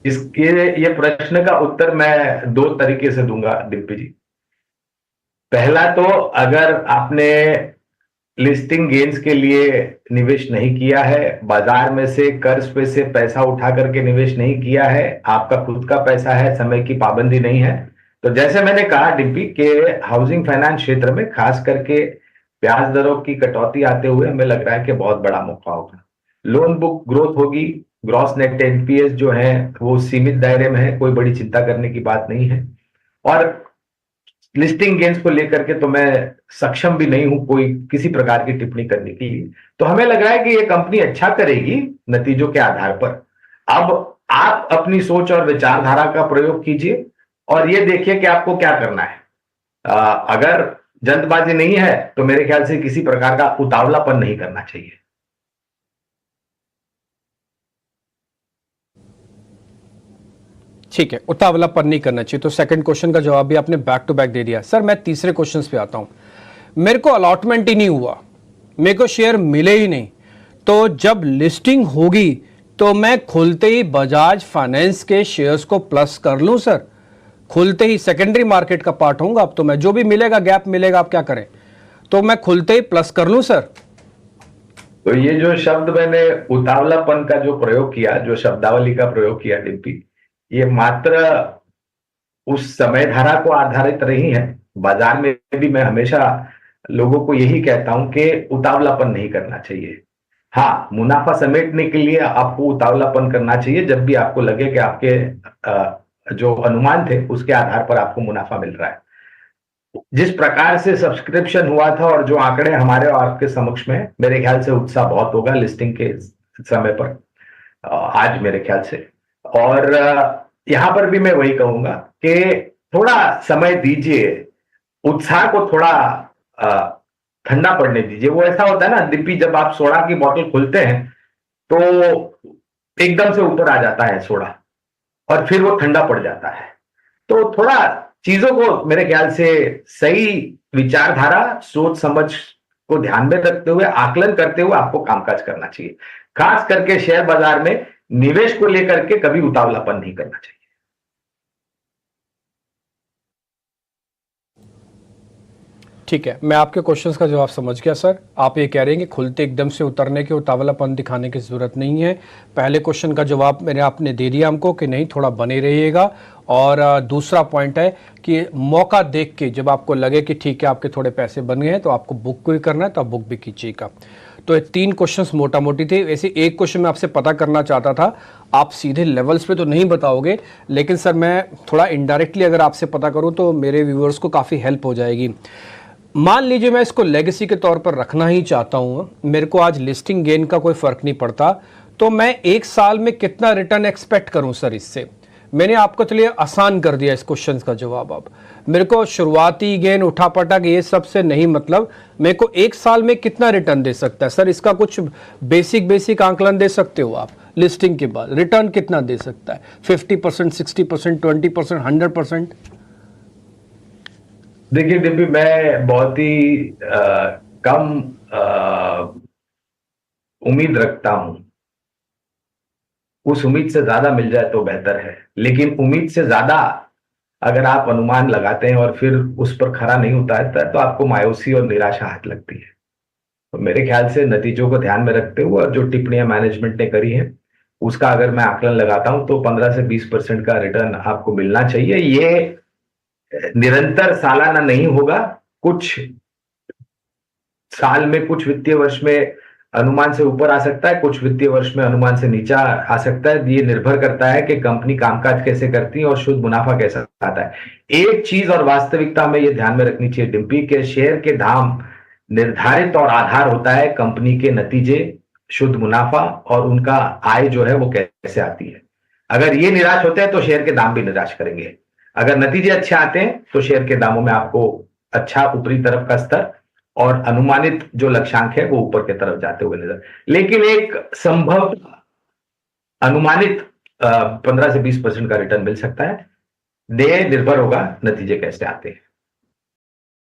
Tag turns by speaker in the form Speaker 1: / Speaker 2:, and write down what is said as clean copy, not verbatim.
Speaker 1: इसके ये प्रश्न का उत्तर मैं दो तरीके से दूंगा डिम्पी जी। पहला तो, अगर आपने लिस्टिंग गेन्स के लिए निवेश नहीं किया है, बाजार में से कर्ज पे से पैसा उठा करके निवेश नहीं किया है, आपका खुद का पैसा है, समय की पाबंदी नहीं है, तो जैसे मैंने कहा डिम्पी के हाउसिंग फाइनेंस क्षेत्र में खास करके ब्याज दरों की कटौती आते हुए हमें लग रहा है कि बहुत बड़ा मौका होगा। लोन बुक ग्रोथ होगी, ग्रॉस नेट एनपीएस जो है वो सीमित दायरे में है, कोई बड़ी चिंता करने की बात नहीं है। और लिस्टिंग गेंस को लेकर के तो मैं सक्षम भी नहीं हूं कोई किसी प्रकार की टिप्पणी करने के लिए। तो हमें लग रहा है कि ये कंपनी अच्छा करेगी नतीजों के आधार पर। अब आप अपनी सोच और विचारधारा का प्रयोग कीजिए और ये देखिए कि आपको क्या करना है। अगर जल्दबाजी नहीं है तो मेरे ख्याल से किसी प्रकार का उतावलापन नहीं करना चाहिए।
Speaker 2: ठीक है, उतावलापन नहीं करना चाहिए। तो सेकंड क्वेश्चन का जवाब भी आपने बैक टू बैक दे दिया। सर मैं तीसरे क्वेश्चन पे आता हूं। मेरे को अलॉटमेंट ही नहीं हुआ, मेरे को शेयर मिले ही नहीं, तो जब लिस्टिंग होगी तो मैं खुलते ही बजाज फाइनेंस के शेयर्स को प्लस कर लूं सर? खुलते ही सेकेंडरी मार्केट का पार्ट होऊंगा अब तो मैं, जो भी मिलेगा गैप मिलेगा, आप क्या करें, तो मैं खुलते ही प्लस कर लूं सर?
Speaker 1: तो ये जो शब्द मैंने उतावलापन का जो प्रयोग किया, जो शब्दावली का प्रयोग किया डिम्पी, ये मात्र उस समय धारा को आधारित रही है। बाजार में भी मैं हमेशा लोगों को यही कहता हूं कि उतावलापन नहीं करना चाहिए। हाँ, मुनाफा समेटने के लिए आपको उतावलापन करना चाहिए जब भी आपको लगे कि आपके जो अनुमान थे उसके आधार पर आपको मुनाफा मिल रहा है। जिस प्रकार से सब्सक्रिप्शन हुआ था और जो आंकड़े हमारे और आपके समक्ष में, मेरे ख्याल से उत्साह बहुत होगा लिस्टिंग के समय पर, आज मेरे ख्याल से। और यहां पर भी मैं वही कहूंगा कि थोड़ा समय दीजिए, उत्साह को थोड़ा ठंडा पड़ने दीजिए। वो ऐसा होता है ना डिप्पी, जब आप सोडा की बोतल खोलते हैं तो एकदम से ऊपर आ जाता है सोडा और फिर वो ठंडा पड़ जाता है। तो थोड़ा चीजों को मेरे ख्याल से सही विचारधारा, सोच समझ को ध्यान में रखते हुए, आकलन करते हुए आपको कामकाज करना चाहिए। खास करके शेयर बाजार में निवेश को लेकर के कभी उतावलापन नहीं करना चाहिए।
Speaker 2: ठीक है, मैं आपके क्वेश्चंस का जवाब समझ गया सर। आप ये कह रहे हैं कि खुलते एकदम से उतरने के उतावलापन दिखाने की ज़रूरत नहीं है। पहले क्वेश्चन का जवाब मेरे आपने दे दिया हमको कि नहीं, थोड़ा बने रहिएगा। और दूसरा पॉइंट है कि मौका देख के जब आपको लगे कि ठीक है आपके थोड़े पैसे बन गए हैं तो आपको बुक भी करना है तो आप बुक भी कीजिएगा। तो ये 3 क्वेश्चंस मोटा मोटी थे। वैसे एक क्वेश्चन मैं आपसे पता करना चाहता था, आप सीधे लेवल्स पे तो नहीं बताओगे, लेकिन सर मैं थोड़ा इनडायरेक्टली अगर आपसे पता करूं तो मेरे व्यूअर्स को काफ़ी हेल्प हो जाएगी। मान लीजिए मैं इसको लेगेसी के तौर पर रखना ही चाहता हूं, मेरे को आज लिस्टिंग गेन का कोई फर्क नहीं पड़ता, तो मैं 1 साल में कितना रिटर्न एक्सपेक्ट करूं सर इससे? मैंने आपको चलिए आसान कर दिया इस क्वेश्चन का जवाब। अब मेरे को शुरुआती गेन, उठापटक, ये सब से नहीं मतलब, मेरे को 1 साल में कितना रिटर्न दे सकता है सर? इसका कुछ बेसिक आंकलन दे सकते हो आप? लिस्टिंग के बाद रिटर्न कितना दे सकता है? 50%, 60%, 20%, 100%?
Speaker 1: देखिए डिम्पी, मैं बहुत ही कम उम्मीद रखता हूं। उस उम्मीद से ज्यादा मिल जाए तो बेहतर है, लेकिन उम्मीद से ज्यादा अगर आप अनुमान लगाते हैं और फिर उस पर खरा नहीं उतारता है तो आपको मायूसी और निराशा हाथ लगती है। तो मेरे ख्याल से नतीजों को ध्यान में रखते हुए और जो टिप्पणियां मैनेजमेंट ने करी हैं उसका अगर मैं आकलन लगाता हूं तो 15 से 20% का रिटर्न आपको मिलना चाहिए। ये निरंतर सालाना नहीं होगा, कुछ साल में, कुछ वित्तीय वर्ष में अनुमान से ऊपर आ सकता है, कुछ वित्तीय वर्ष में अनुमान से नीचा आ सकता है। ये निर्भर करता है कि कंपनी कामकाज कैसे करती है और शुद्ध मुनाफा कैसा आता है। एक चीज और वास्तविकता में ये ध्यान में रखनी चाहिए डिम्पी के शेयर के दाम निर्धारित और आधार होता है कंपनी के नतीजे, शुद्ध मुनाफा और उनका आय जो है वो कैसे आती है। अगर ये निराश होते हैं तो शेयर के दाम भी निराश करेंगे। अगर नतीजे अच्छे आते हैं तो शेयर के दामों में आपको अच्छा ऊपरी तरफ का स्तर और अनुमानित जो लक्ष्यांक है वो ऊपर की तरफ जाते हुए नजर, लेकिन एक संभव अनुमानित 15 से 20% का रिटर्न मिल सकता है। निर्भर होगा नतीजे कैसे आते हैं।